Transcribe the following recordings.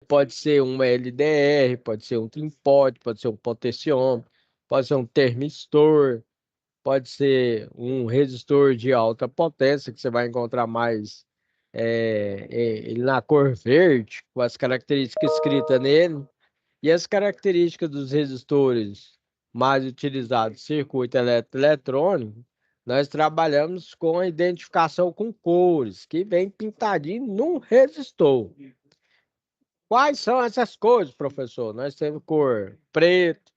pode ser uma LDR, pode ser um trimpod, pode ser um potenciômetro, pode ser um termistor, pode ser um resistor de alta potência, que você vai encontrar mais ele na cor verde, com as características escritas nele. E as características dos resistores mais utilizados, circuito eletrônico, nós trabalhamos com a identificação com cores, que vem pintadinho num resistor. Quais são essas cores, professor? Nós temos cor preto,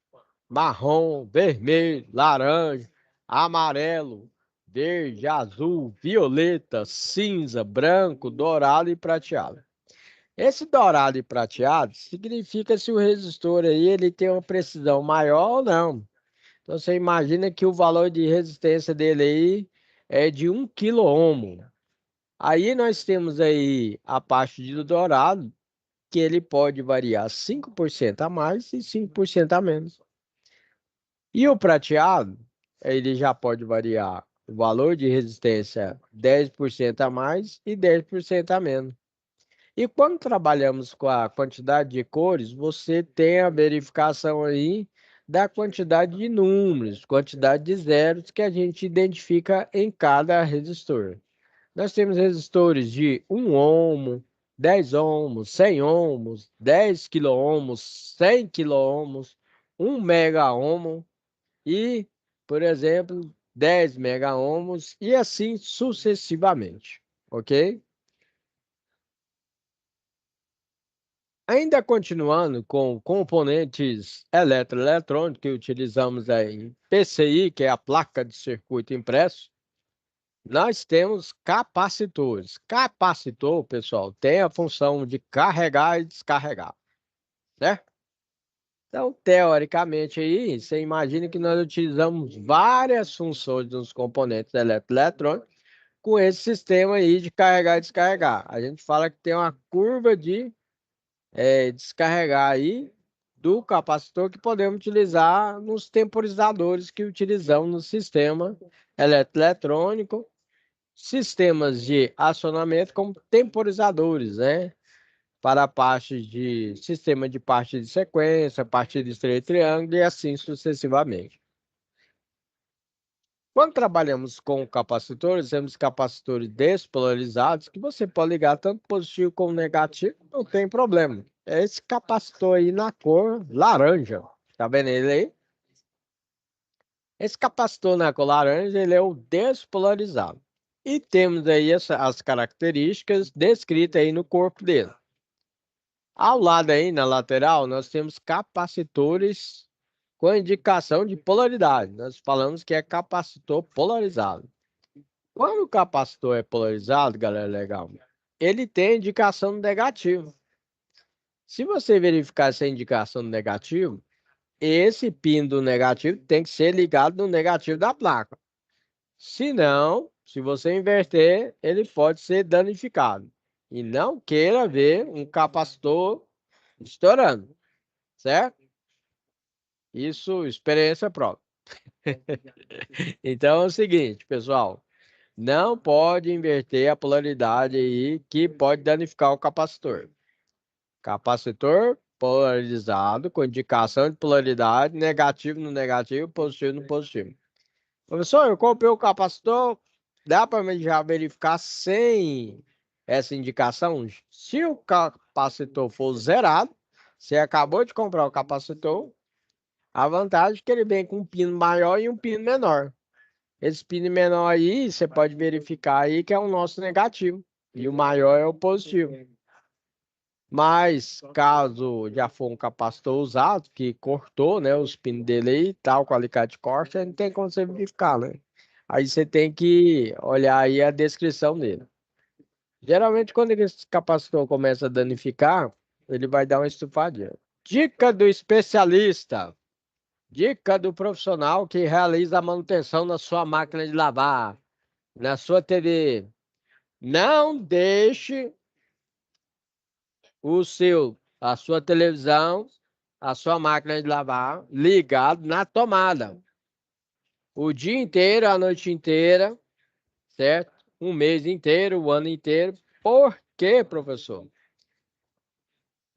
marrom, vermelho, laranja, amarelo, verde, azul, violeta, cinza, branco, dourado e prateado. Esse dourado e prateado significa se o resistor aí ele tem uma precisão maior ou não. Então você imagina que o valor de resistência dele aí é de 1 kΩ. Aí nós temos aí a parte do dourado, que ele pode variar 5% a mais e 5% a menos. E o prateado, ele já pode variar o valor de resistência 10% a mais e 10% a menos. E quando trabalhamos com a quantidade de cores, você tem a verificação aí da quantidade de números, quantidade de zeros que a gente identifica em cada resistor. Nós temos resistores de 1 ohmo, 10 ohmos, 100 ohmos, 10 quiloohmos, 100 quiloohmos, 1 mega ohmo e, por exemplo, 10 mega ohmos e assim sucessivamente, ok? Ainda continuando com componentes eletroeletrônicos que utilizamos aí em PCI, que é a placa de circuito impresso, nós temos capacitores. Capacitor, pessoal, tem a função de carregar e descarregar, certo? Então, teoricamente aí, você imagina que nós utilizamos várias funções dos componentes eletroeletrônicos com esse sistema aí de carregar e descarregar. A gente fala que tem uma curva de descarregar aí do capacitor que podemos utilizar nos temporizadores que utilizamos no sistema eletroeletrônico, sistemas de acionamento como temporizadores, né? Para a parte de sistema de parte de sequência, parte de estreito triângulo e assim sucessivamente. Quando trabalhamos com capacitores, temos capacitores despolarizados que você pode ligar tanto positivo como negativo, não tem problema. É esse capacitor aí na cor laranja. Tá vendo ele aí? Esse capacitor na cor laranja, ele é o despolarizado. E temos aí as características descritas aí no corpo dele. Ao lado aí, na lateral, nós temos capacitores com indicação de polaridade. Nós falamos que é capacitor polarizado. Quando o capacitor é polarizado, galera, legal, ele tem indicação negativa. Se você verificar essa indicação negativa, esse pino do negativo tem que ser ligado no negativo da placa. Se não, se você inverter, ele pode ser danificado. E não queira ver um capacitor estourando, certo? Isso, experiência própria. Então é o seguinte, pessoal. Não pode inverter a polaridade aí que pode danificar o capacitor. Capacitor polarizado com indicação de polaridade, negativo no negativo, positivo no positivo. Professor, eu comprei o capacitor, dá para mim já verificar sem essa indicação? Se o capacitor for zerado, você acabou de comprar o capacitor, a vantagem é que ele vem com um pino maior e um pino menor. Esse pino menor aí, você pode verificar aí que é o nosso negativo. E o maior é o positivo. Mas, caso já for um capacitor usado, que cortou, né, os pinos dele aí e tal, com alicate corta, não tem como você verificar, né? Aí você tem que olhar aí a descrição dele. Geralmente, quando esse capacitor começa a danificar, ele vai dar uma estufadinha. Dica do especialista. Dica do profissional que realiza a manutenção na sua máquina de lavar, na sua TV. Não deixe a sua televisão, a sua máquina de lavar ligado na tomada. O dia inteiro, a noite inteira, certo? Um mês inteiro, o ano inteiro. Por quê, professor?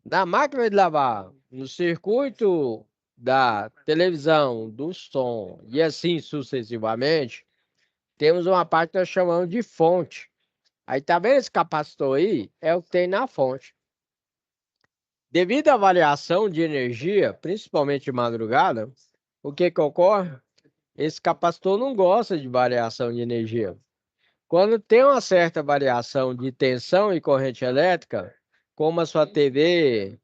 Na máquina de lavar, no circuito da televisão, do som e assim sucessivamente, temos uma parte que nós chamamos de fonte. Aí tá vendo esse capacitor aí? É o que tem na fonte. Devido à variação de energia, principalmente de madrugada, o que que ocorre? Esse capacitor não gosta de variação de energia. Quando tem uma certa variação de tensão e corrente elétrica, como a sua TV,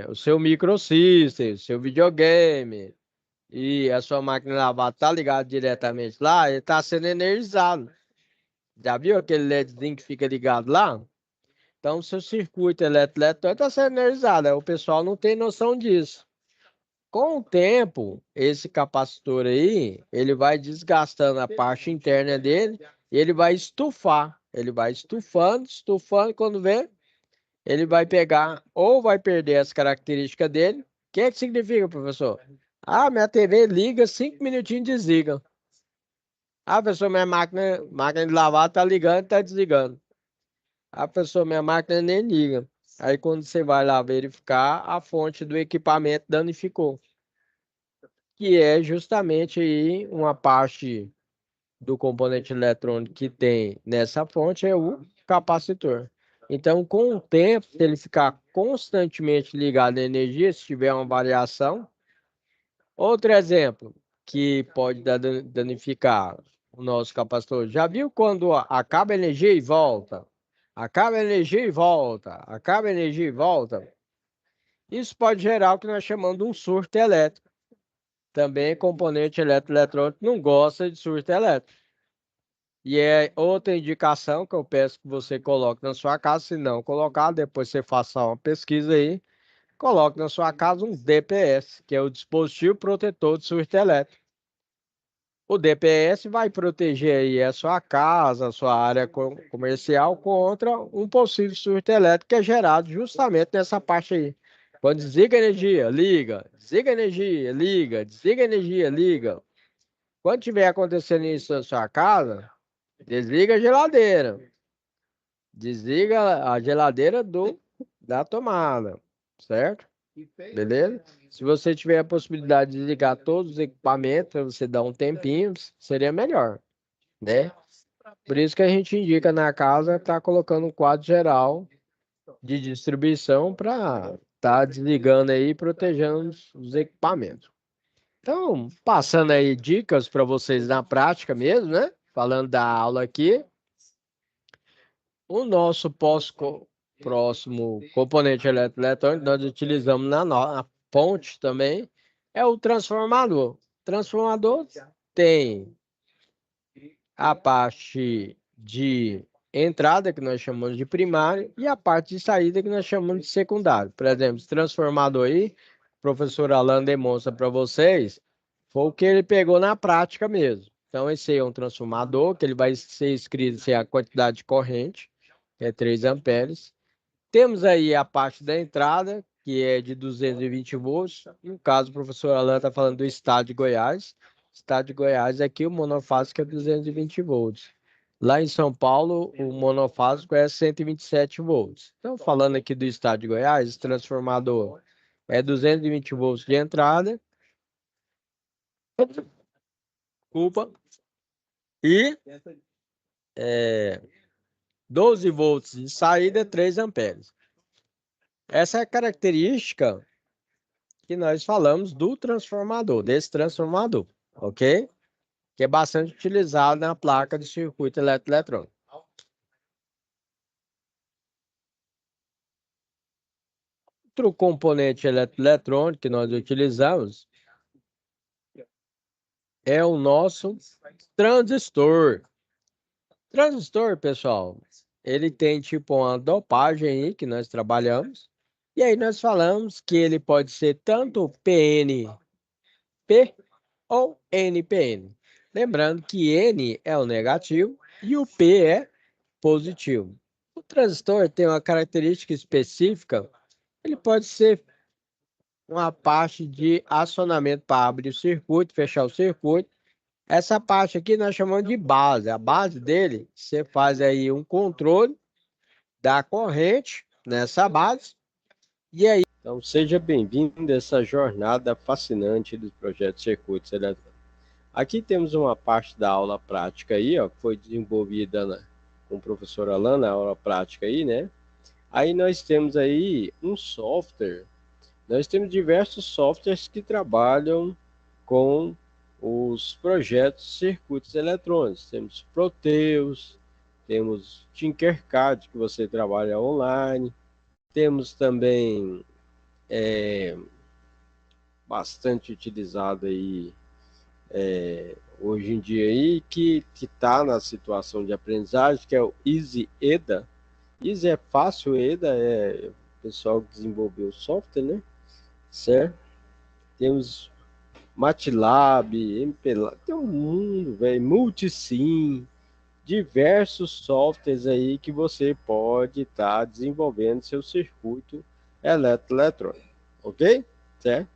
o seu microsystem, o seu videogame e a sua máquina de lavar está ligado diretamente lá, ele está sendo energizado. Já viu aquele LEDzinho que fica ligado lá? Então, o seu circuito elétrico está sendo energizado. Aí o pessoal não tem noção disso. Com o tempo, esse capacitor aí, ele vai desgastando a parte interna dele e ele vai estufar. Ele vai estufando, estufando, quando vê, ele vai pegar ou vai perder as características dele. O que que significa, professor? Ah, minha TV liga, 5 minutinhos desliga. Ah, professor, minha máquina de lavar tá ligando, tá desligando. Ah, professor, minha máquina nem liga. Aí quando você vai lá verificar, a fonte do equipamento danificou, que é justamente aí uma parte do componente eletrônico que tem nessa fonte é o capacitor. Então, com o tempo, se ele ficar constantemente ligado à energia, se tiver uma variação. Outro exemplo que pode danificar o nosso capacitor. Já viu quando acaba a energia e volta? Acaba a energia e volta. Acaba a energia e volta. Isso pode gerar o que nós chamamos de um surto elétrico. Também componente eletrônico não gosta de surto elétrico. E é outra indicação que eu peço que você coloque na sua casa. Se não colocar, depois você faça uma pesquisa aí. Coloque na sua casa um DPS, que é o dispositivo protetor de surto elétrico. O DPS vai proteger aí a sua casa, a sua área comercial contra um possível surto elétrico que é gerado justamente nessa parte aí. Quando desliga a energia, liga. Desliga a energia, liga. Desliga a energia, liga. Quando tiver acontecendo isso na sua casa, desliga a geladeira. Desliga a geladeira da tomada, certo? Beleza? Se você tiver a possibilidade de ligar todos os equipamentos, pra você dar um tempinho, seria melhor, né? Por isso que a gente indica na casa estar colocando um quadro geral de distribuição para estar desligando aí e protegendo os equipamentos. Então, passando aí dicas para vocês na prática mesmo, né? Falando da aula aqui, o nosso próximo componente eletrônico nós utilizamos na ponte também é o transformador. O transformador tem a parte de entrada, que nós chamamos de primário, e a parte de saída, que nós chamamos de secundário. Por exemplo, esse transformador aí, o professor Alan demonstra para vocês, foi o que ele pegou na prática mesmo. Então, esse aí é um transformador, que ele vai ser escrito assim, a quantidade de corrente, que é 3 amperes. Temos aí a parte da entrada, que é de 220 volts. No caso, o professor Alan está falando do estado de Goiás. Estado de Goiás, aqui o monofásico é 220 volts. Lá em São Paulo, o monofásico é 127 volts. Então, falando aqui do estado de Goiás, esse transformador é 220 volts de entrada. Desculpa. E 12 volts de saída, 3 amperes. Essa é a característica que nós falamos do transformador, desse transformador, ok? Que é bastante utilizado na placa de circuito eletrônico. Outro componente eletrônico que nós utilizamos é o nosso transistor. Transistor, pessoal, ele tem tipo uma dopagem aí que nós trabalhamos. E aí nós falamos que ele pode ser tanto PNP ou NPN. Lembrando que N é o negativo e o P é positivo. O transistor tem uma característica específica, ele pode ser uma parte de acionamento para abrir o circuito, fechar o circuito. Essa parte aqui nós chamamos de base. A base dele, você faz aí um controle da corrente nessa base E aí, então seja bem-vindo a essa jornada fascinante do projeto Circuitos Eletrônicos. Aqui temos uma parte da aula prática aí, ó, que foi desenvolvida com o professor Alan na aula prática aí, né? Aí nós temos aí um software, nós temos diversos softwares que trabalham com os projetos circuitos eletrônicos. Temos Proteus, temos Tinkercad, que você trabalha online, temos também bastante utilizado aí hoje em dia aí, que está na situação de aprendizagem, que é o Easy EDA. Easy é fácil, EDA é o pessoal que desenvolveu o software, né? Certo? Temos MATLAB, MPLAB, tem um mundo, velho, Multisim, diversos softwares aí que você pode estar desenvolvendo seu circuito eletrônico, ok? Certo?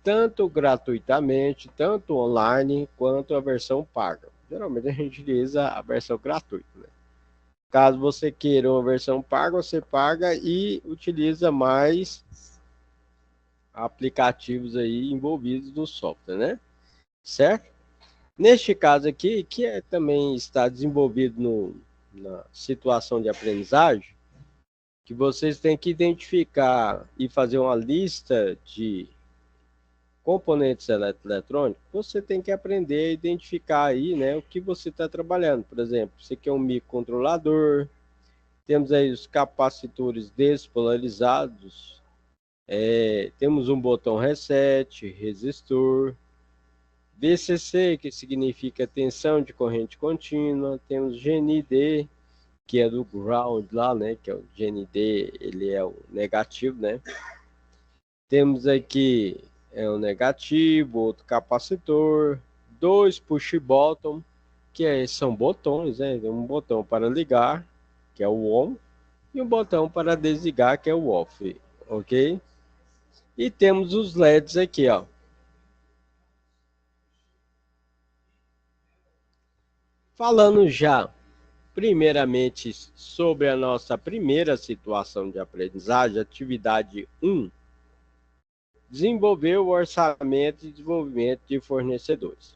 Tanto gratuitamente, tanto online, quanto a versão paga. Geralmente a gente utiliza a versão gratuita, né? Caso você queira uma versão paga, você paga e utiliza mais aplicativos aí envolvidos no software, né? Certo? Neste caso aqui, que também está desenvolvido na situação de aprendizagem, que vocês têm que identificar e fazer uma lista de componentes eletrônicos, você tem que aprender a identificar aí, né, o que você está trabalhando. Por exemplo, você quer um microcontrolador, temos aí os capacitores despolarizados, temos um botão reset, resistor, VCC, que significa tensão de corrente contínua, temos GND, que é do ground lá, né, que é o GND, ele é o negativo, né? Temos aqui o negativo, outro capacitor, dois push button, são botões, né? Um botão para ligar, que é o on, e um botão para desligar, que é o off, ok? E temos os LEDs aqui, ó. Falando já primeiramente sobre a nossa primeira situação de aprendizagem, atividade 1, desenvolver o orçamento e desenvolvimento de fornecedores.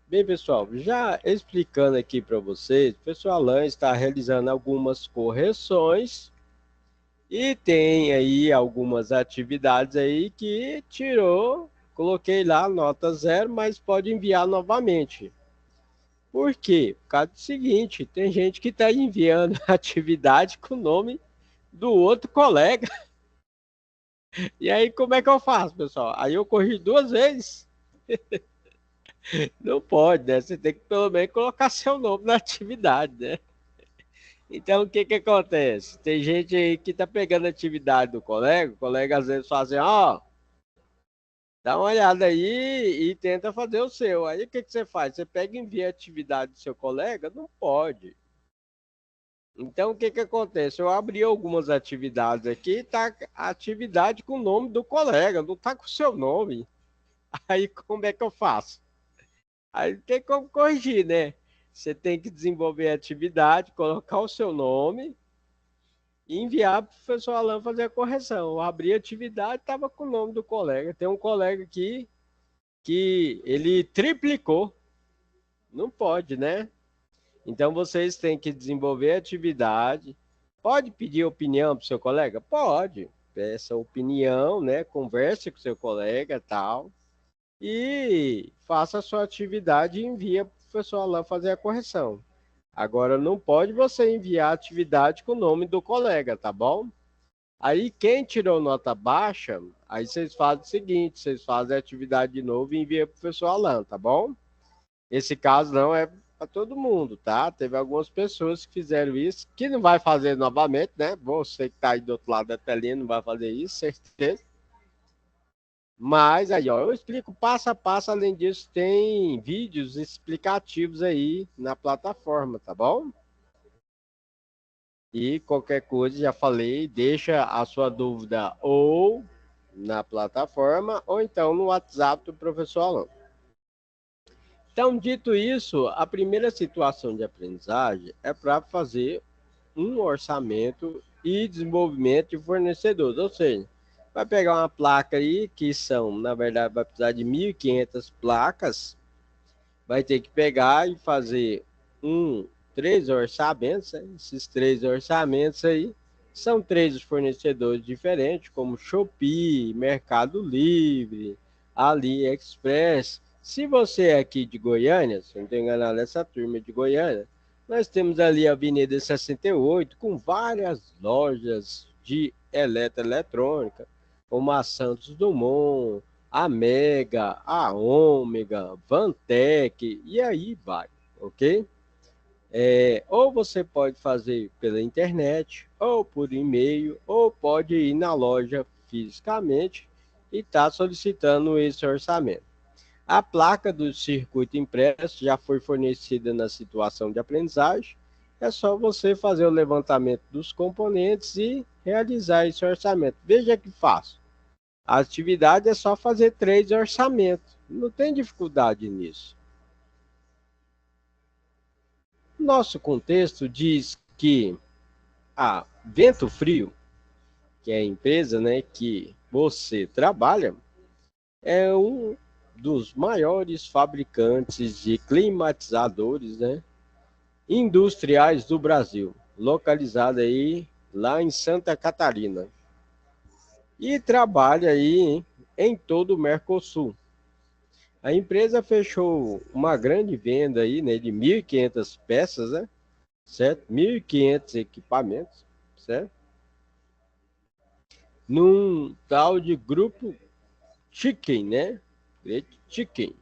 Bem, pessoal, já explicando aqui para vocês, o pessoal Alan está realizando algumas correções e tem aí algumas atividades aí que tirou, coloquei lá nota 0, mas pode enviar novamente. Por quê? Por causa do seguinte, tem gente que está enviando atividade com o nome do outro colega. E aí, como é que eu faço, pessoal? Aí eu corri 2 vezes. Não pode, né? Você tem que pelo menos colocar seu nome na atividade, né? Então, o que que acontece? Tem gente aí que tá pegando a atividade do colega, o colega às vezes fala assim, ó, dá uma olhada aí e tenta fazer o seu. Aí o que que você faz? Você pega e envia a atividade do seu colega? Não pode. Então, o que que acontece? Eu abri algumas atividades aqui, tá a atividade com o nome do colega, não tá com o seu nome. Aí como é que eu faço? Aí tem como corrigir, né? Você tem que desenvolver a atividade, colocar o seu nome e enviar para o professor Alan fazer a correção. Eu abri a atividade, estava com o nome do colega. Tem um colega aqui que ele triplicou. Não pode, né? Então vocês têm que desenvolver a atividade. Pode pedir opinião para o seu colega? Pode. Peça opinião, né? Converse com o seu colega e tal. E faça a sua atividade e envia para o professor Alan fazer a correção. Agora, não pode você enviar atividade com o nome do colega, tá bom? Aí, quem tirou nota baixa, aí vocês fazem o seguinte, vocês fazem a atividade de novo e envia para o professor Alan, tá bom? Esse caso não é para todo mundo, tá? Teve algumas pessoas que fizeram isso, que não vai fazer novamente, né? Você que está aí do outro lado da telinha não vai fazer isso, certeza. Mas aí, ó, eu explico passo a passo. Além disso, tem vídeos explicativos aí na plataforma, tá bom? E qualquer coisa, já falei, deixa a sua dúvida ou na plataforma ou então no WhatsApp do professor Alan. Então, dito isso, a primeira situação de aprendizagem é para fazer um orçamento e desenvolvimento de fornecedores, ou seja, Vai pegar uma placa aí, que são, na verdade, vai precisar de 1.500 placas. Vai ter que pegar e fazer três orçamentos. Né? Esses três orçamentos aí são três fornecedores diferentes, como Shopee, Mercado Livre, AliExpress. Se você é aqui de Goiânia, se não estou enganado, essa turma é de Goiânia, nós temos ali a Avenida 68, com várias lojas de eletroeletrônica, como a Santos Dumont, a Mega, a Ômega, Vantec, e aí vai, ok? Ou você pode fazer pela internet, ou por e-mail, ou pode ir na loja fisicamente e estar solicitando esse orçamento. A placa do circuito impresso já foi fornecida na situação de aprendizagem. É só você fazer o levantamento dos componentes e realizar esse orçamento. Veja que fácil. A atividade é só fazer 3 orçamentos. Não tem dificuldade nisso. Nosso contexto diz que a Vento Frio, que é a empresa, né, que você trabalha, é um dos maiores fabricantes de climatizadores, né, industriais do Brasil, localizada aí lá em Santa Catarina. E trabalha aí em todo o Mercosul. A empresa fechou uma grande venda aí, né, de 1.500 peças, né, certo? 1.500 equipamentos, certo? Num tal de grupo Chicken, né? Great Chicken.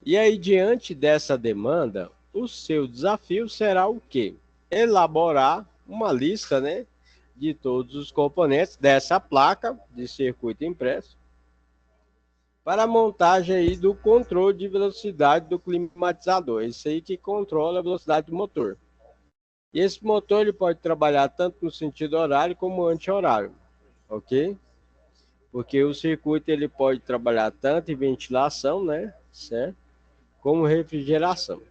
E aí, diante dessa demanda, o seu desafio será o quê? Elaborar uma lista, né, de todos os componentes dessa placa de circuito impresso para a montagem aí do controle de velocidade do climatizador. Isso aí que controla a velocidade do motor. E esse motor ele pode trabalhar tanto no sentido horário como anti-horário, ok? Porque o circuito ele pode trabalhar tanto em ventilação, né, certo? Como refrigeração.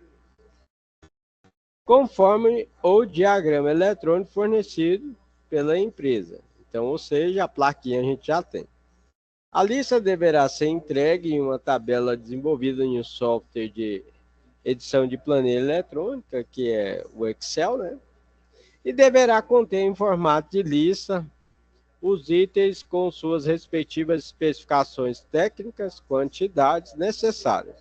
Conforme o diagrama eletrônico fornecido pela empresa. Então, ou seja, a plaquinha a gente já tem. A lista deverá ser entregue em uma tabela desenvolvida em um software de edição de planilha eletrônica, que é o Excel, né? E deverá conter em formato de lista os itens com suas respectivas especificações técnicas, quantidades necessárias.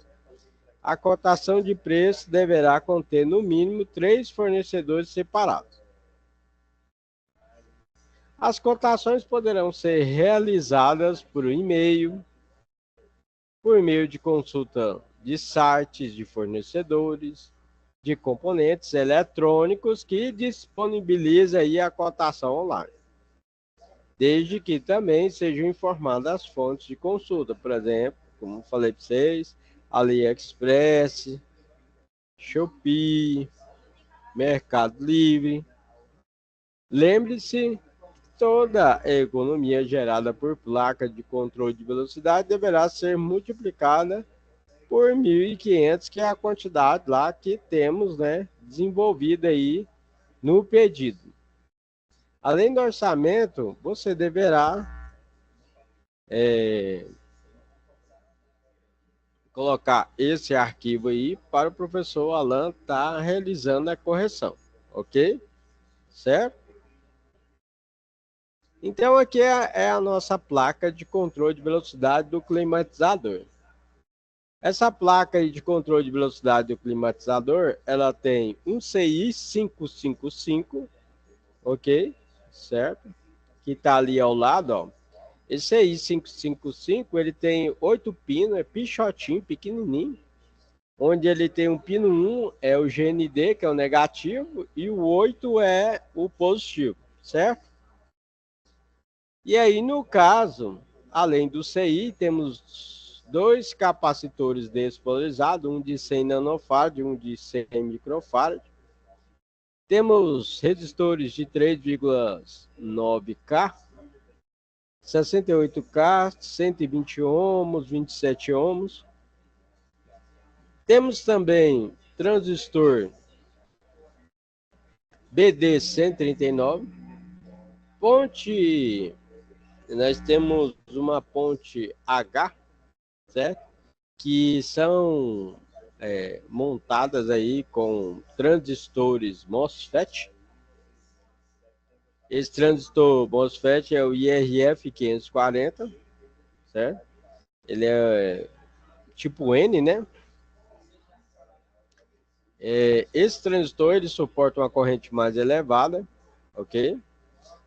A cotação de preço deverá conter, no mínimo, 3 fornecedores separados. As cotações poderão ser realizadas por e-mail, por meio de consulta de sites de fornecedores, de componentes eletrônicos que disponibiliza aí a cotação online, desde que também sejam informadas as fontes de consulta, por exemplo, como falei para vocês, AliExpress, Shopee, Mercado Livre. Lembre-se, toda a economia gerada por placa de controle de velocidade deverá ser multiplicada por 1.500, que é a quantidade lá que temos, né, desenvolvida aí no pedido. Além do orçamento, você deverá colocar esse arquivo aí para o professor Alan estar realizando a correção, ok? Certo? Então, aqui é a nossa placa de controle de velocidade do climatizador. Essa placa aí de controle de velocidade do climatizador, ela tem um CI 555, ok? Certo? Que está ali ao lado, ó. Esse aí, 555, ele tem 8 pinos, é pichotinho, pequenininho. Onde ele tem um pino 1, é o GND, que é o negativo, e o 8 é o positivo, certo? E aí, no caso, além do CI, temos 2 capacitores despolarizados, um de 100 nanofarad e um de 100 microfarad. Temos resistores de 3,9K, 68K, 120 ohms, 27 ohms. Temos também transistor BD139, ponte, nós temos uma ponte H, certo? Que são montadas aí com transistores MOSFET. Esse transistor MOSFET é o IRF 540, certo? Ele é tipo N, né? Esse transistor ele suporta uma corrente mais elevada, ok?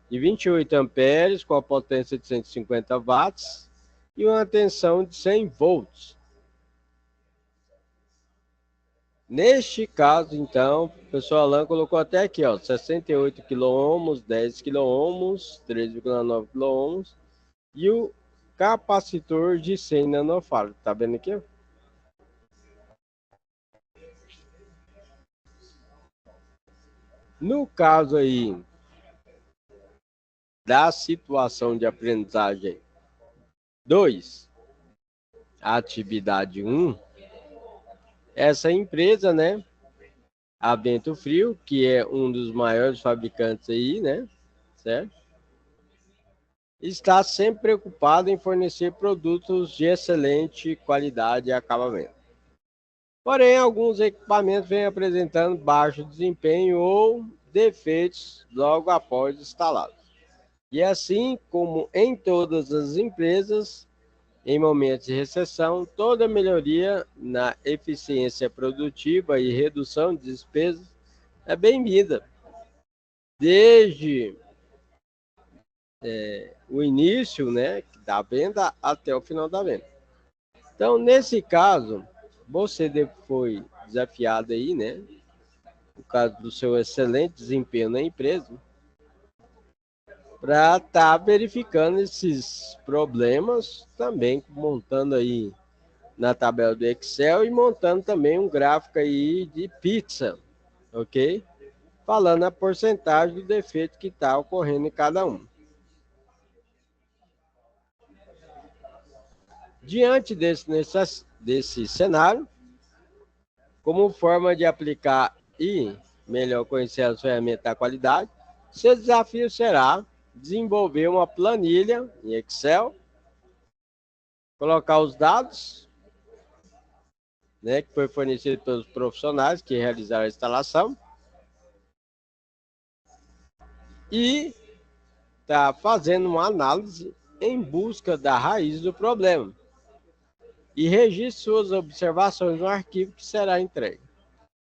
De 28 amperes com a potência de 150 watts e uma tensão de 100 volts. Neste caso, então, o pessoal Alan colocou até aqui, ó, 68 kΩ, 10 kΩ, 3,9 kΩ e o capacitor de 100 nanofarads. Tá vendo aqui? No caso aí da situação de aprendizagem 2, atividade 1, essa empresa, né, a Vento Frio, que é um dos maiores fabricantes aí, né, certo? Está sempre preocupado em fornecer produtos de excelente qualidade e acabamento. Porém, alguns equipamentos vêm apresentando baixo desempenho ou defeitos logo após instalados. E assim como em todas as empresas, em momentos de recessão, toda melhoria na eficiência produtiva e redução de despesas é bem-vinda, desde o início, né, da venda até o final da venda. Então, nesse caso, você foi desafiado aí, né, por causa do seu excelente desempenho na empresa, para estar verificando esses problemas também, montando aí na tabela do Excel e montando também um gráfico aí de pizza, ok? Falando a porcentagem do defeito que está ocorrendo em cada um. Diante desse cenário, como forma de aplicar e melhor conhecer as ferramentas da qualidade, seu desafio será desenvolver uma planilha em Excel, colocar os dados, né, que foi fornecido pelos profissionais que realizaram a instalação e está fazendo uma análise em busca da raiz do problema e registre suas observações no arquivo que será entregue.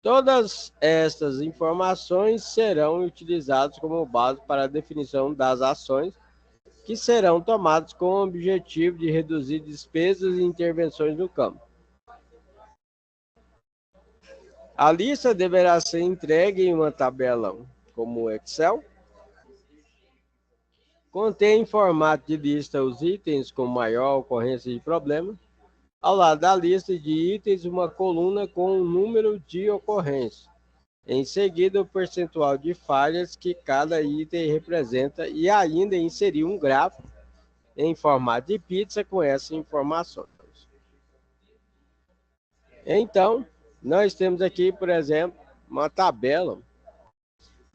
Todas estas informações serão utilizadas como base para a definição das ações que serão tomadas com o objetivo de reduzir despesas e intervenções no campo. A lista deverá ser entregue em uma tabela como o Excel. Contém em formato de lista os itens com maior ocorrência de problema. Ao lado da lista de itens, uma coluna com o número de ocorrência. Em seguida, o percentual de falhas que cada item representa e ainda inserir um gráfico em formato de pizza com essas informações. Então, nós temos aqui, por exemplo, uma tabela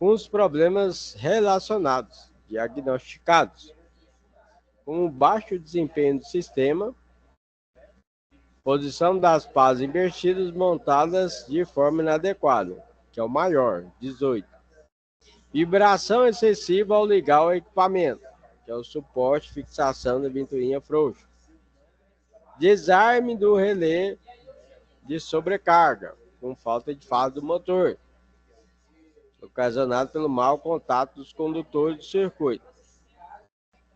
com os problemas relacionados, diagnosticados, como baixo desempenho do sistema, posição das pás invertidas montadas de forma inadequada, que é o maior, 18. Vibração excessiva ao ligar o equipamento, que é o suporte fixação da ventoinha frouxa. Desarme do relé de sobrecarga, com falta de fase do motor, ocasionado pelo mau contato dos condutores do circuito.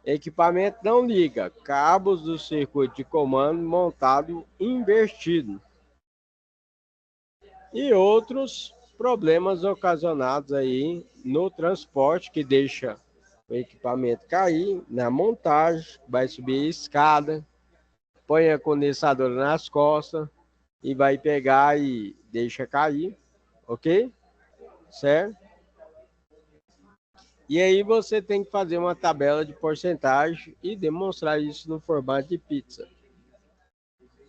Equipamento não liga, cabos do circuito de comando montado invertido. E outros problemas ocasionados aí no transporte, que deixa o equipamento cair, na montagem, vai subir a escada, põe a condensadora nas costas e vai pegar e deixa cair, ok? Certo? E aí você tem que fazer uma tabela de porcentagem e demonstrar isso no formato de pizza.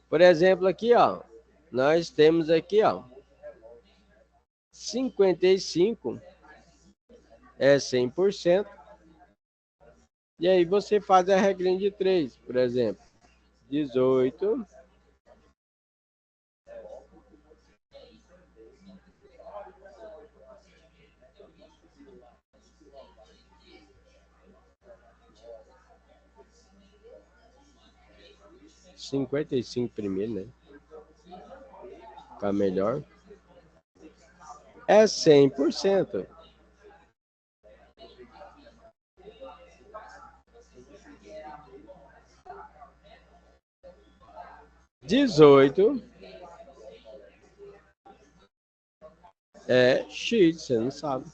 Por exemplo, aqui, ó, nós temos aqui, ó, 55 é 100%, E aí você faz a regrinha de 3, por exemplo. 18 55 primeiro, né? Fica melhor. É 100%. Dezoito é X, você não sabe.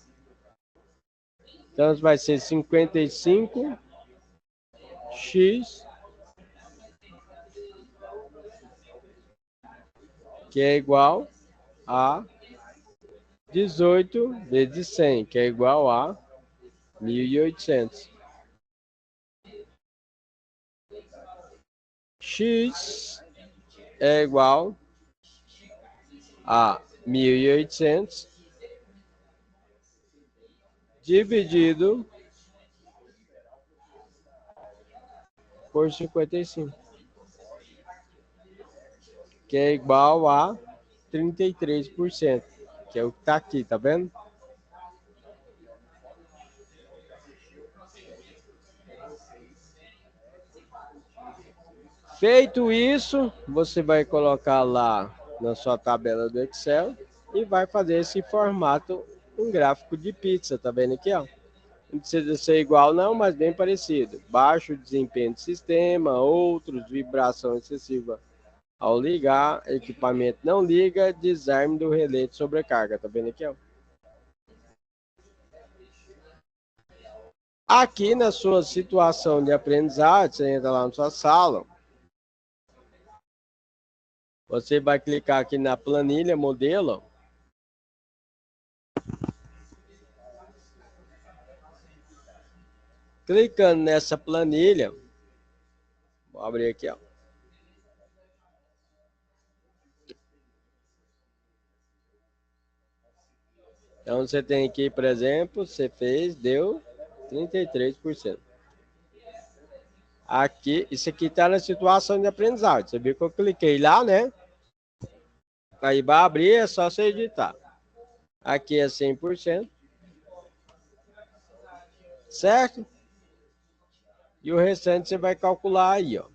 Então vai ser 55 X, que é igual a 18 vezes 100, que é igual a 1.800. X é igual a 1.800 dividido por 55, que é igual a 33%, que é o que está aqui, tá vendo? Feito isso, você vai colocar lá na sua tabela do Excel e vai fazer esse formato, um gráfico de pizza, tá vendo aqui, ó? Não precisa ser igual não, mas bem parecido. Baixo desempenho do sistema, outros, vibração excessiva ao ligar, equipamento não liga, desarme do relé de sobrecarga, tá vendo aqui, ó? Aqui na sua situação de aprendizagem, você entra lá na sua sala, você vai clicar aqui na planilha modelo. Clicando nessa planilha, vou abrir aqui, ó. Então você tem aqui, por exemplo, você fez, deu 33%. Aqui, isso aqui está na situação de aprendizagem. Você viu que eu cliquei lá, né? Aí vai abrir, é só você editar. Aqui é 100%. Certo? E o restante você vai calcular aí, ó.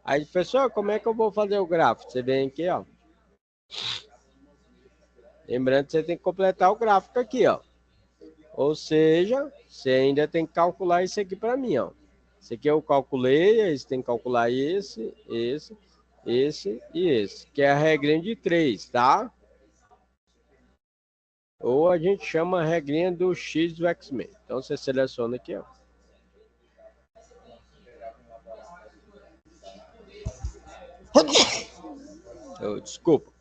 Aí, professor, como é que eu vou fazer o gráfico? Você vem aqui, ó. Lembrando que você tem que completar o gráfico aqui, ó. Ou seja, você ainda tem que calcular isso aqui para mim, ó. Esse aqui eu calculei, aí você tem que calcular esse e esse, que é a regrinha de 3, tá? Ou a gente chama a regrinha do X do X-Men. Então você seleciona aqui, ó. Desculpa.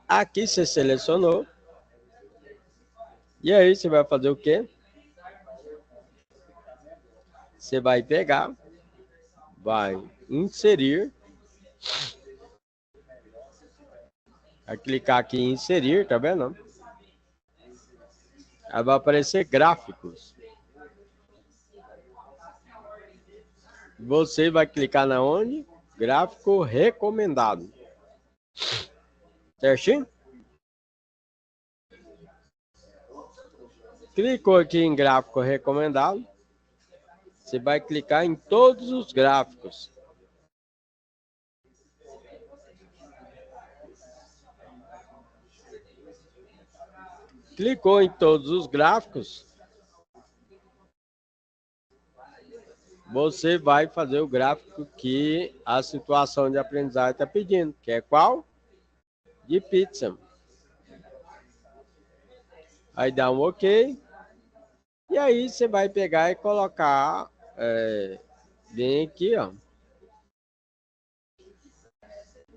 Aqui você selecionou. E aí você vai fazer o quê? Você vai pegar, vai inserir. Vai clicar aqui em inserir, tá vendo? Aí vai aparecer gráficos. Você vai clicar na onde? Gráfico recomendado. Certinho? Clicou aqui em gráfico recomendado. Você vai clicar em todos os gráficos. Clicou em todos os gráficos. Você vai fazer o gráfico que a situação de aprendizagem está pedindo. Que é qual? De pizza. Aí dá um OK. E aí você vai pegar e colocar bem aqui, ó.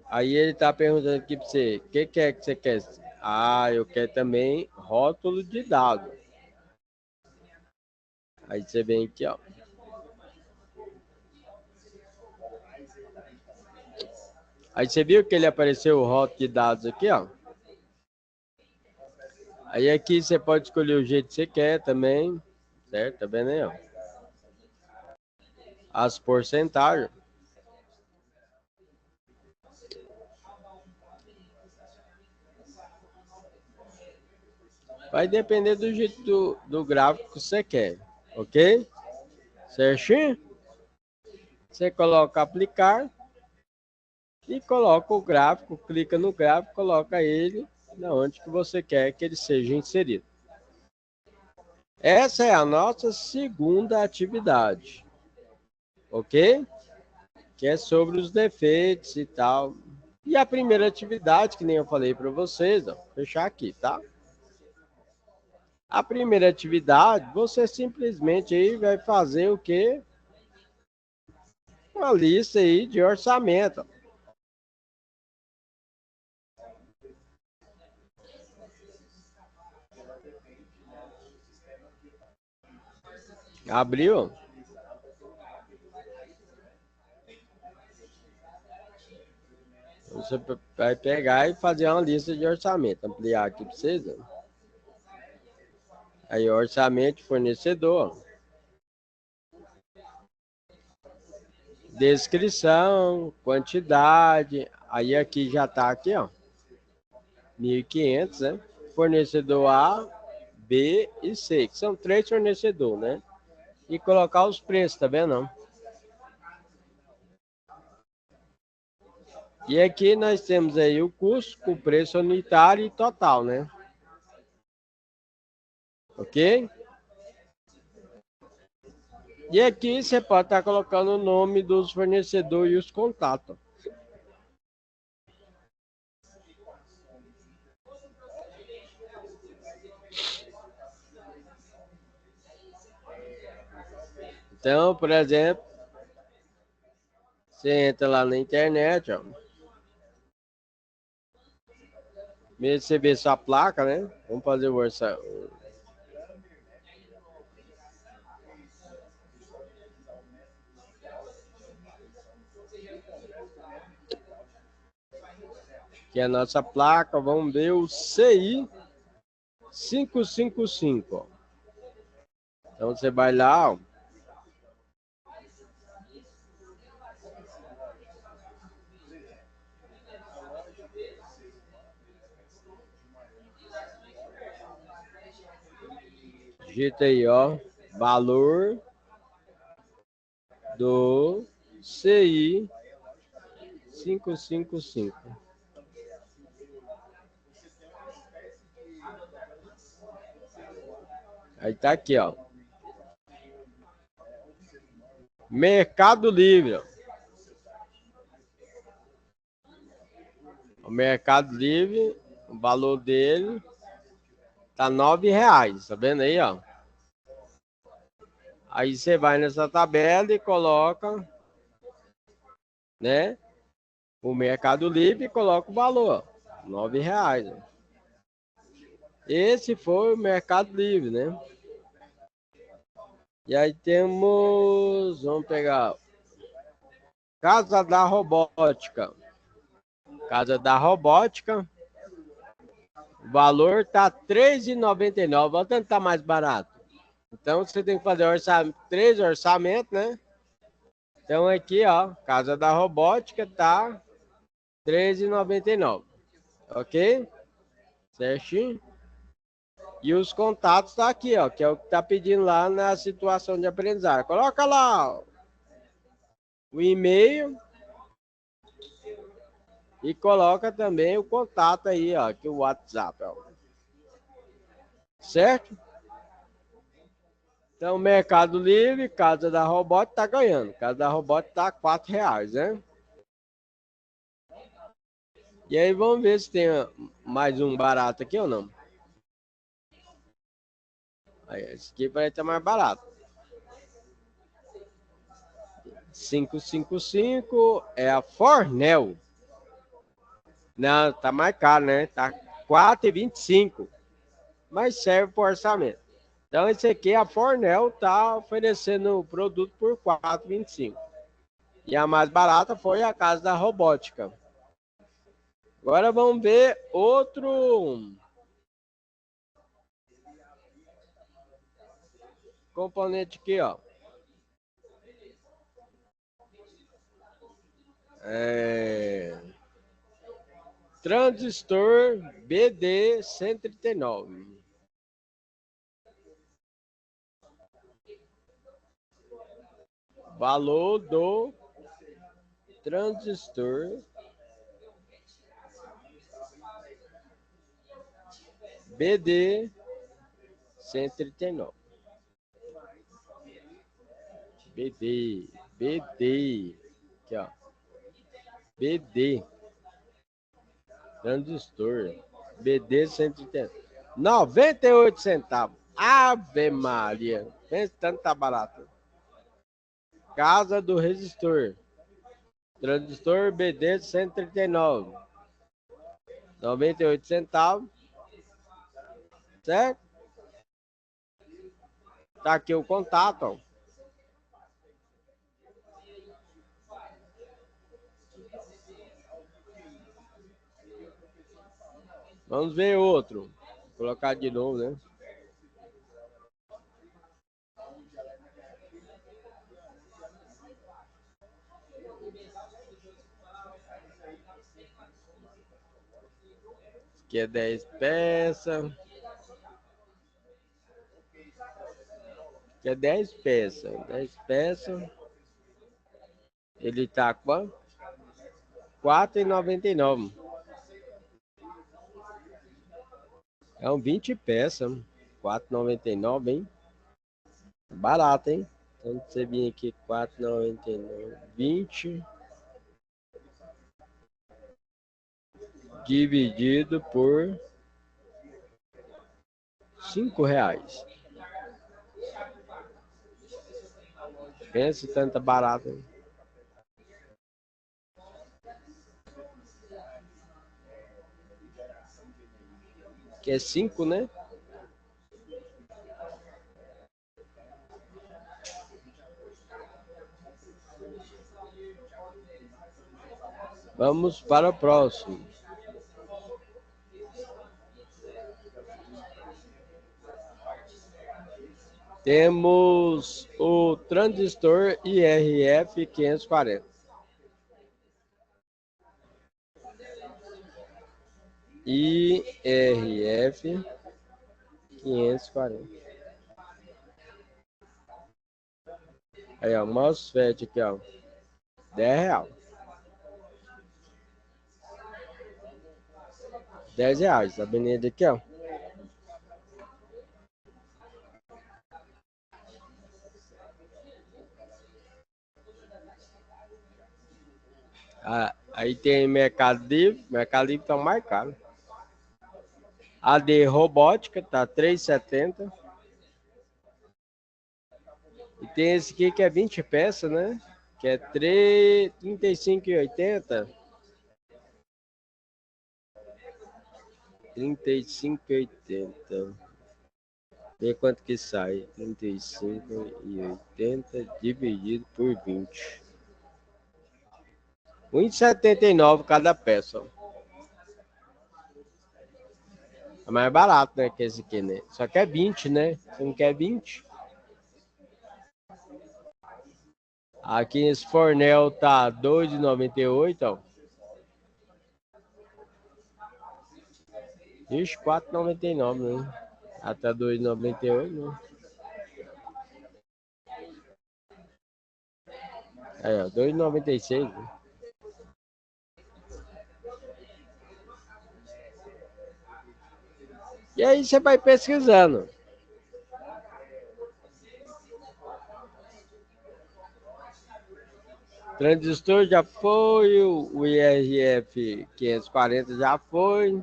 Aí ele está perguntando aqui para você, o que é que você quer? Ah, eu quero também rótulo de dado. Aí você vem aqui, ó. Aí você viu que ele apareceu o rótulo de dados aqui, ó. Aí aqui você pode escolher o jeito que você quer também, certo? Tá vendo aí, ó? As porcentagens. Vai depender do jeito do gráfico que você quer, ok? Certinho? Você coloca aplicar e coloca o gráfico, clica no gráfico, coloca ele na onde que você quer que ele seja inserido. Essa é a nossa segunda atividade, ok? Que é sobre os defeitos e tal. E a primeira atividade, que nem eu falei para vocês, ó, vou fechar aqui, tá? A primeira atividade, você simplesmente aí vai fazer o quê? Uma lista aí de orçamento. Abriu? Você vai pegar e fazer uma lista de orçamento. Ampliar aqui para vocês. Ó. Aí, orçamento de fornecedor. Descrição, quantidade. Aí aqui já está aqui, ó. 1.500, né? Fornecedor A, B e C, que são 3 fornecedores, né? E colocar os preços, tá vendo? E aqui nós temos aí o custo, o preço unitário e total, né? Ok? E aqui você pode estar colocando o nome dos fornecedores e os contatos. Então, por exemplo, você entra lá na internet, ó. Mesmo você vê sua placa, né? Vamos fazer o orçamento. Que é a nossa placa, vamos ver o CI 555. Ó. Então você vai lá, ó. Digita aí, ó. Valor do CI 555. Aí tá aqui, ó. Mercado Livre. Ó. O Mercado Livre, o valor dele tá R$ 9, tá vendo aí, ó? Aí você vai nessa tabela e coloca, né? O Mercado Livre e coloca o valor, R$ 9. Ó. Esse foi o Mercado Livre, né? E aí temos, vamos pegar, Casa da Robótica. Casa da Robótica. O valor tá R$ 3,99. Olha tanto tá mais barato. Então você tem que fazer 3 orçamentos, né? Então aqui, ó, Casa da Robótica tá R$ 3,99. Ok? Certinho? E os contatos tá aqui, ó, que é o que tá pedindo lá na situação de aprendizagem. Coloca lá ó, o e-mail e coloca também o contato aí, ó, que é o WhatsApp, ó. Certo? Então, Mercado Livre, Casa da Robótica tá ganhando. Casa da Robótica tá R$ 4, né? E aí vamos ver se tem mais um barato aqui ou não. Aí, esse aqui vai estar mais barato. 555 é a Fornel. Não, tá mais caro, né? Tá 4,25. Mas serve para orçamento. Então, esse aqui, a Fornel, tá oferecendo o produto por 4,25. E a mais barata foi a Casa da Robótica. Agora vamos ver outro componente aqui, ó. Transistor BD139. Valor do transistor BD139. BD. Aqui, ó. BD. Transistor. BD139. 98 centavos. Ave Maria. Pensa tanto tá barato. Casa do resistor. Transistor BD139. 98 centavos. Certo? Tá aqui o contato, ó. Vamos ver outro. Vou colocar de novo, né? Aqui é 10 peças. Aqui é 10 peças. 10 peças. Ele tá quanto? R$4,99. É um 20 peças. R$4,99, hein? Barato, hein? Então você vir aqui, R$4,99. 20 dividido por R$5. Pensa tanta barata, hein? Que é 5, né? Vamos para o próximo. Temos o transistor IRF 540. IRF 540. Aí, ó, MOSFET aqui, ó. R$10. R$10. Tá vendo ele aqui, ó? Ah, aí tem Mercado Livre. Mercado Livre tá mais caro. AD Robótica tá R$3,70. E tem esse aqui que é 20 peças, né? Que é R$35,80. R$35,80. Vê quanto que sai. R$35,80 dividido por 20. R$1,79 cada peça. É mais barato, né? Que esse aqui, né? Só que é 20, né? Você não quer 20? Aqui esse fornel tá R$2,98, ó. Ixi, R$4,99, né? Até R$2,98, né? Aí, ó, R$2,96, né? E aí você vai pesquisando. Transistor já foi, o IRF 540 já foi,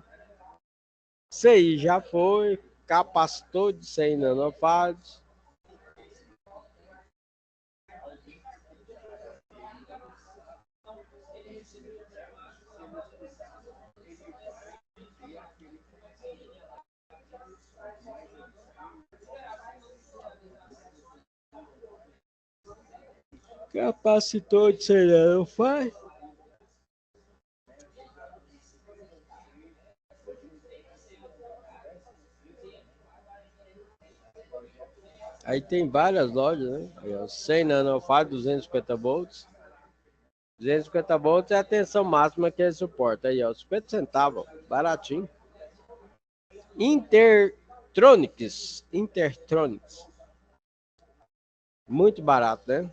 CI já foi, capacitor de 100 nanofarads. Capacitor de 100 nanofarads. Aí tem várias lojas, né? Aí, ó, 100 nanofarads, 250 volts. 250 volts é a tensão máxima que ele suporta. Aí, ó, 50 centavos, baratinho. Intertronics. Muito barato, né?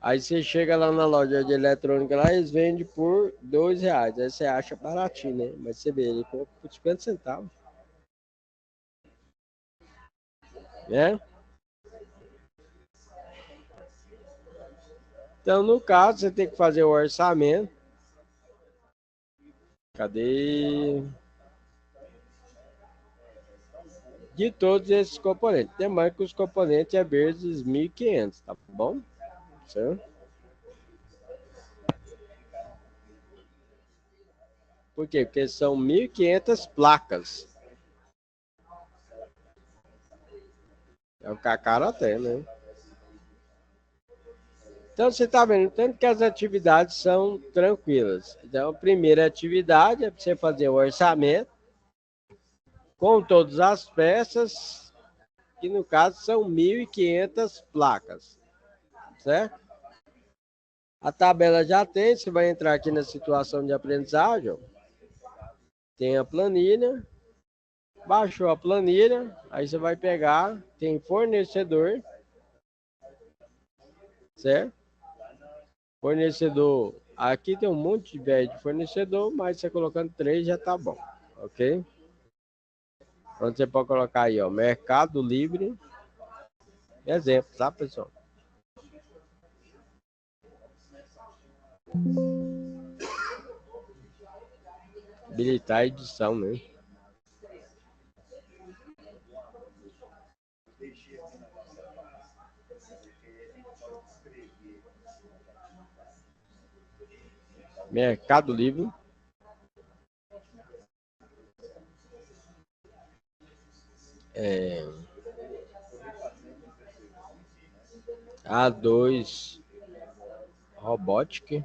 Aí você chega lá na loja de eletrônica lá, eles vendem por R$ 2. Aí você acha baratinho, né? Mas você vê, ele compra por 50 centavos, né? Então, no caso, você tem que fazer o orçamento. Cadê? De todos esses componentes. Lembrando que os componentes é verdes 1.500, tá bom? Certo? Por quê? Porque são 1.500 placas. É o cacaro até, né? Então você está vendo, tanto que as atividades são tranquilas. Então, a primeira atividade é você fazer o orçamento com todas as peças, que no caso são 1.500 placas, certo? A tabela já tem, você vai entrar aqui na situação de aprendizagem, tem a planilha, baixou a planilha, aí você vai pegar, tem fornecedor, certo? Fornecedor, aqui tem um monte de velho de fornecedor, mas você colocando 3 já tá bom, ok? Então você pode colocar aí, ó, Mercado Livre, exemplo, tá, pessoal? Habilitar a edição, né? Mercado Livre. A2 Robotic.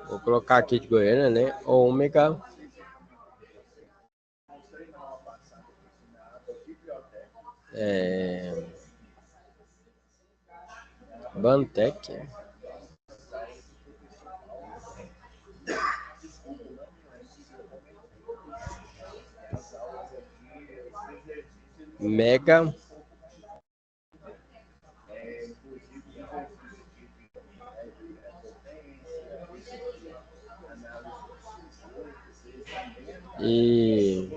Vou colocar aqui de Goiânia, né? Ômega. Bantec. Mega. E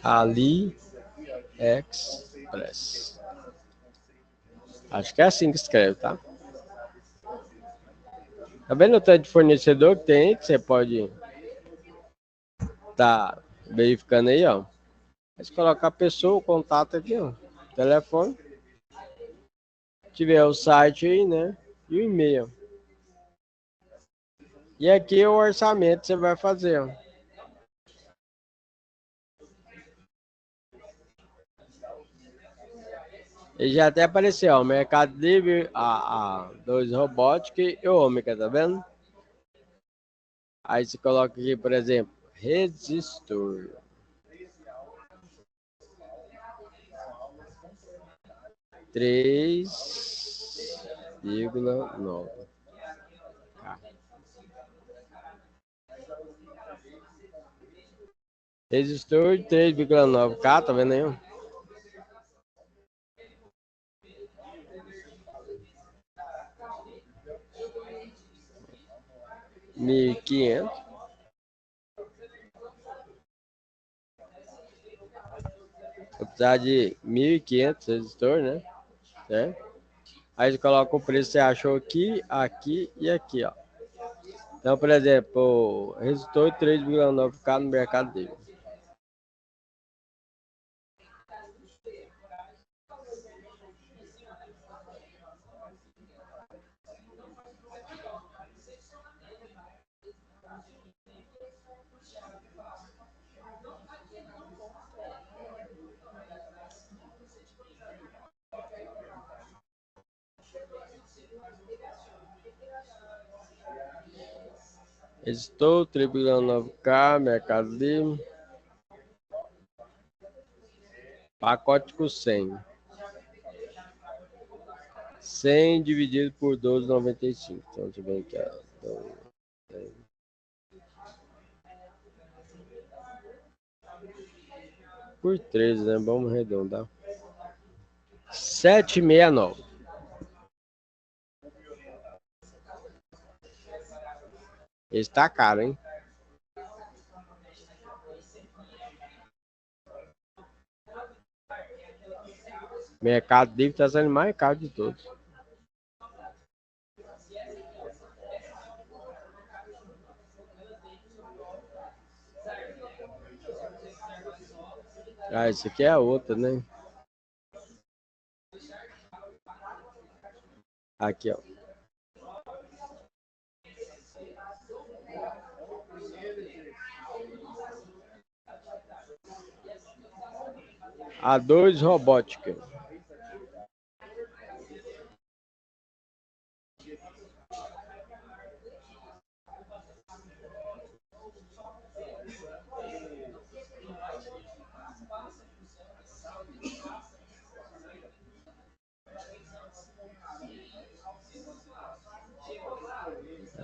AliExpress. Acho que é assim que escreve, tá? Tá vendo o tanto de fornecedor que tem aí, que você pode tá verificando aí, ó. Mas colocar a pessoa, o contato aqui, ó. Telefone. Tiver o site aí, né? E o e-mail. E aqui é o orçamento que você vai fazer, ó. E já até apareceu, ó, Mercado Livre, a 2 Robotic e Ômega, tá vendo? Aí você coloca aqui, por exemplo, resistor. 3,9. Resistor 3,9K, tá vendo aí? 1.500. Vou precisar de 1.500 resistor, né? Certo? Aí você coloca o preço que você achou aqui, aqui e aqui, ó. Então, por exemplo, o resistor 3,9K no mercado dele. Estou triplicando 9K, Mercado Livre. Pacote com 100. 100 dividido por 12,95. Então, deixa eu ver aqui. Por 13, né? Vamos arredondar. 7,69. Esse tá caro, hein? Mercado Livre tá sendo mais caro de todos. Ah, esse aqui é a outra, né? Aqui, ó. A2 Robótica.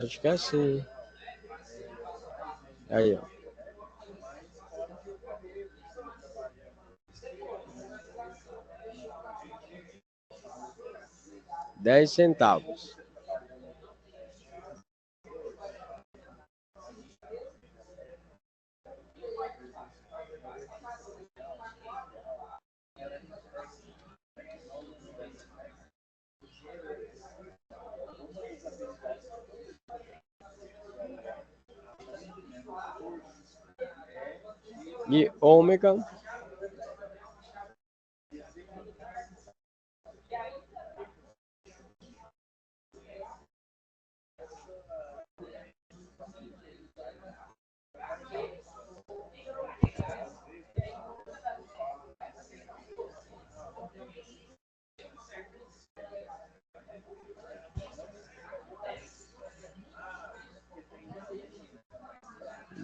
Acho que é assim. Aí, ó. 10 centavos. E ômega.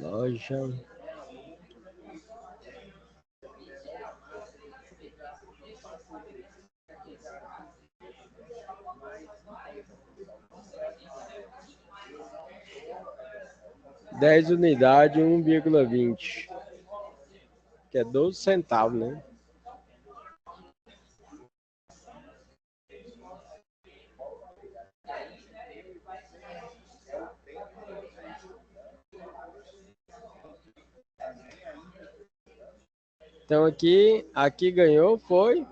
Loja. Dez unidades, 1,20. Que é 12 centavos, né? Então aqui ganhou foi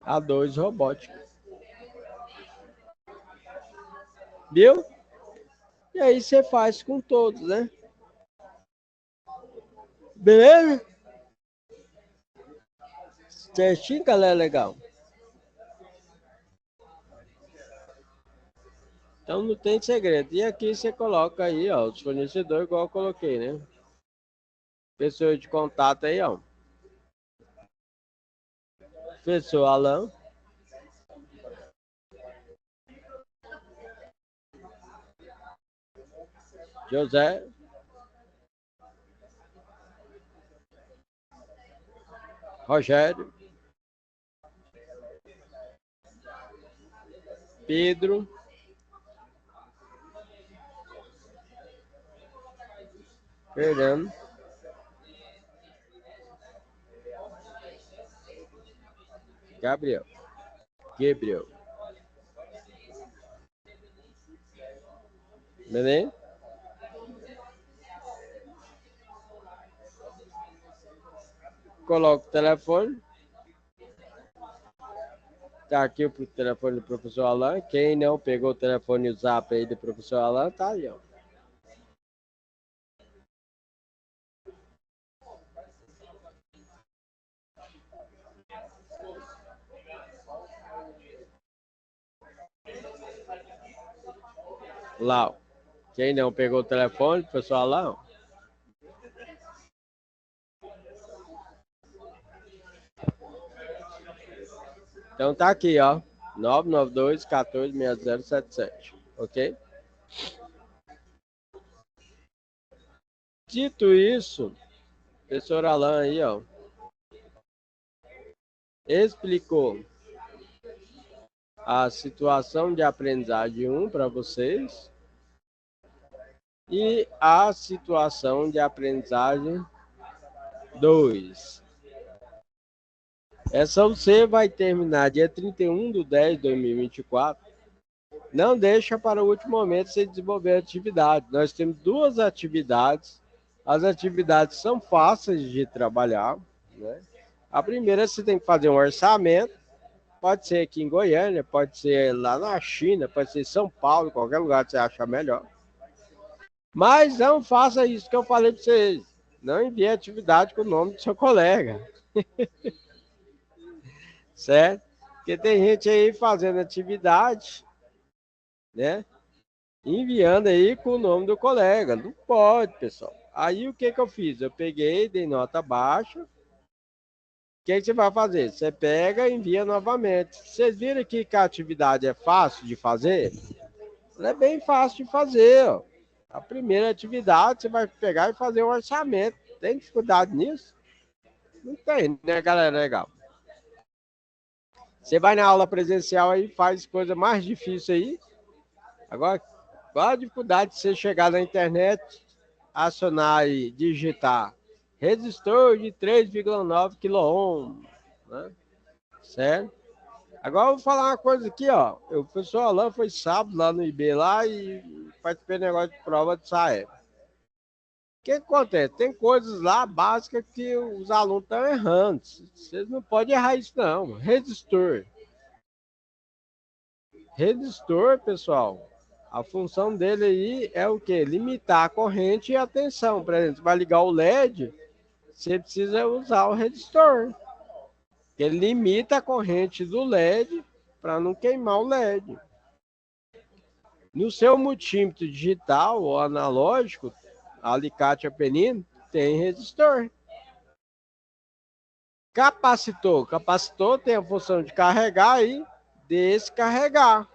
A2 Robótica. Viu? E aí você faz com todos, né? Beleza? Certinho, galera, legal. Então não tem segredo. E aqui você coloca aí, ó, os fornecedores, igual eu coloquei, né? Pessoa de contato aí, ó. Professor Alan. José. Rogério. Pedro. Fernando. Gabriel. Gabriel. Beleza? Coloca o telefone. Tá aqui o telefone do professor Alan. Quem não pegou o telefone e o zap aí do professor Alan, tá aí, ó. Lá, ó. Quem não pegou o telefone, professor Alan, ó. Então tá aqui, ó. 992-146077, ok? Dito isso, o professor Alan aí, ó, explicou a situação de aprendizagem 1 para vocês e a situação de aprendizagem 2. Essa UC vai terminar dia 31/10/2024. Não deixa para o último momento você desenvolver a atividade. Nós temos 2 atividades. As atividades são fáceis de trabalhar, né? A primeira, você tem que fazer um orçamento. Pode ser aqui em Goiânia, pode ser lá na China, pode ser em São Paulo, qualquer lugar que você achar melhor. Mas não faça isso que eu falei para vocês. Não envie atividade com o nome do seu colega. Certo? Porque tem gente aí fazendo atividade, né? Enviando aí com o nome do colega. Não pode, pessoal. Aí o que eu fiz? Eu peguei, dei nota baixa. O que você vai fazer? Você pega e envia novamente. Vocês viram aqui que a atividade é fácil de fazer? Ela é bem fácil de fazer, ó. A primeira atividade, você vai pegar e fazer um orçamento. Tem dificuldade nisso? Não tem, né, galera? Legal. Você vai na aula presencial aí, faz coisa mais difícil aí. Agora, qual a dificuldade de você chegar na internet, acionar e digitar resistor de 3,9 kΩ, né? Certo? Agora eu vou falar uma coisa aqui, ó. O professor Alan foi sábado lá no IB lá e participei do negócio de prova de SAE. O que acontece? Tem coisas lá básicas que os alunos estão errando. Vocês não podem errar isso, não. Resistor. Resistor, pessoal, a função dele aí é o quê? Limitar a corrente e a tensão. Por exemplo, você vai ligar o LED, você precisa usar o resistor. Ele limita a corrente do LED para não queimar o LED. No seu multímetro digital ou analógico, alicate apenino, tem resistor. Capacitor. Capacitor tem a função de carregar e descarregar.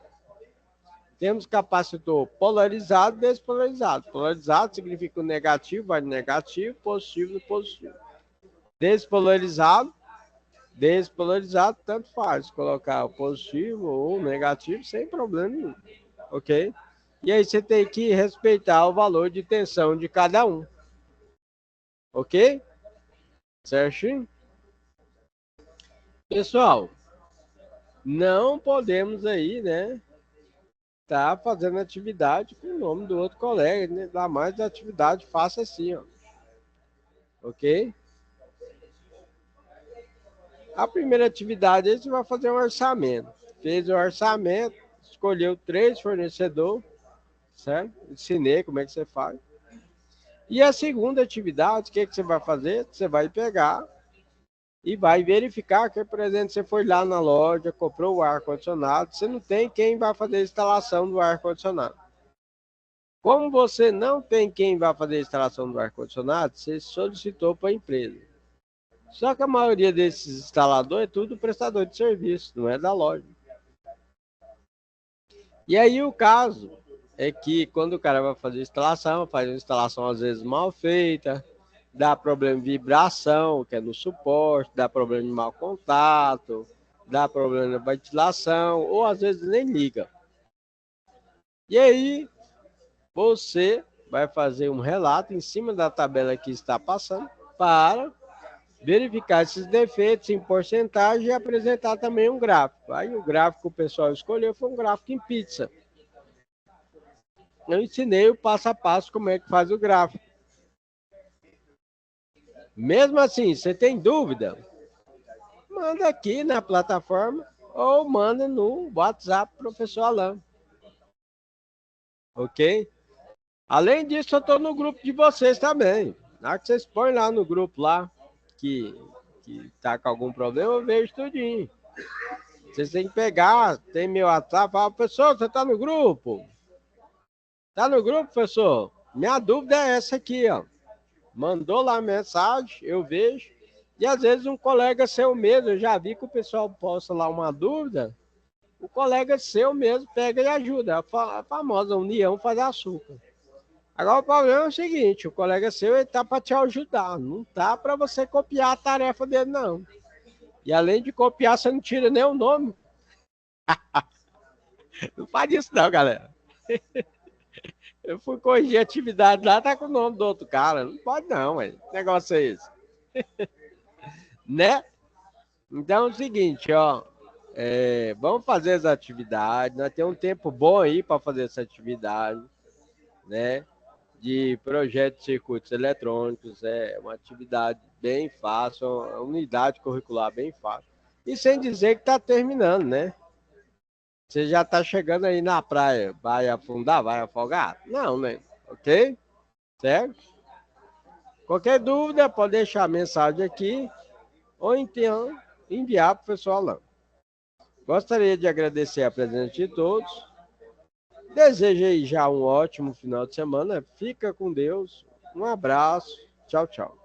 Temos capacitor polarizado e despolarizado. Polarizado significa que o negativo vai no negativo, positivo no positivo. Despolarizado, tanto faz. Colocar o positivo ou o negativo sem problema nenhum. Ok? E aí você tem que respeitar o valor de tensão de cada um. Ok? Certinho? Pessoal, não podemos aí, né? Tá fazendo atividade com o nome do outro colega, né? Dá mais atividade, faça assim, ó. Ok? A primeira atividade, você vai fazer um orçamento. Fez o orçamento, escolheu 3 fornecedores, certo? Ensinei como é que você faz. E a segunda atividade, o que você vai fazer? Você vai pegar e vai verificar que, por exemplo, você foi lá na loja, comprou o ar-condicionado, você não tem quem vai fazer a instalação do ar-condicionado. Como você não tem quem vai fazer a instalação do ar-condicionado, você solicitou para a empresa. Só que a maioria desses instaladores é tudo prestador de serviço, não é da loja. E aí o caso é que quando o cara vai fazer instalação, faz uma instalação às vezes mal feita, dá problema de vibração, que é no suporte, dá problema de mau contato, dá problema na ventilação, ou às vezes nem liga. E aí você vai fazer um relato em cima da tabela que está passando para verificar esses defeitos em porcentagem e apresentar também um gráfico. Aí o gráfico que o pessoal escolheu foi um gráfico em pizza. Eu ensinei o passo a passo como é que faz o gráfico. Mesmo assim, você tem dúvida? Manda aqui na plataforma ou manda no WhatsApp, professor Alan. Ok? Além disso, eu estou no grupo de vocês também. Na hora que vocês põem lá no grupo lá, que tá com algum problema, eu vejo tudinho. Vocês têm que pegar, tem meu WhatsApp, fala, professor, você tá no grupo? Tá no grupo, professor? Minha dúvida é essa aqui, ó. Mandou lá a mensagem, eu vejo. E às vezes um colega seu mesmo, eu já vi que o pessoal posta lá uma dúvida, o colega seu mesmo pega e ajuda. A famosa união faz açúcar. Agora o problema é o seguinte, o colega seu está para te ajudar, não está para você copiar a tarefa dele, não. E além de copiar, você não tira nem o nome. Não faz isso não, galera. Eu fui corrigir a atividade lá, tá com o nome do outro cara. Não pode não, ué. Que negócio é esse? Né? Então é o seguinte, ó. Vamos fazer as atividades. Nós temos um tempo bom aí para fazer essa atividade, né? De projeto de circuitos eletrônicos. É uma atividade bem fácil, uma unidade curricular bem fácil. E sem dizer que está terminando, né? Você já está chegando aí na praia. Vai afundar? Vai afogar? Não, né? Ok? Certo? Qualquer dúvida, pode deixar a mensagem aqui ou então enviar para o pessoal lá. Gostaria de agradecer a presença de todos. Desejo aí já um ótimo final de semana. Fica com Deus. Um abraço. Tchau, tchau.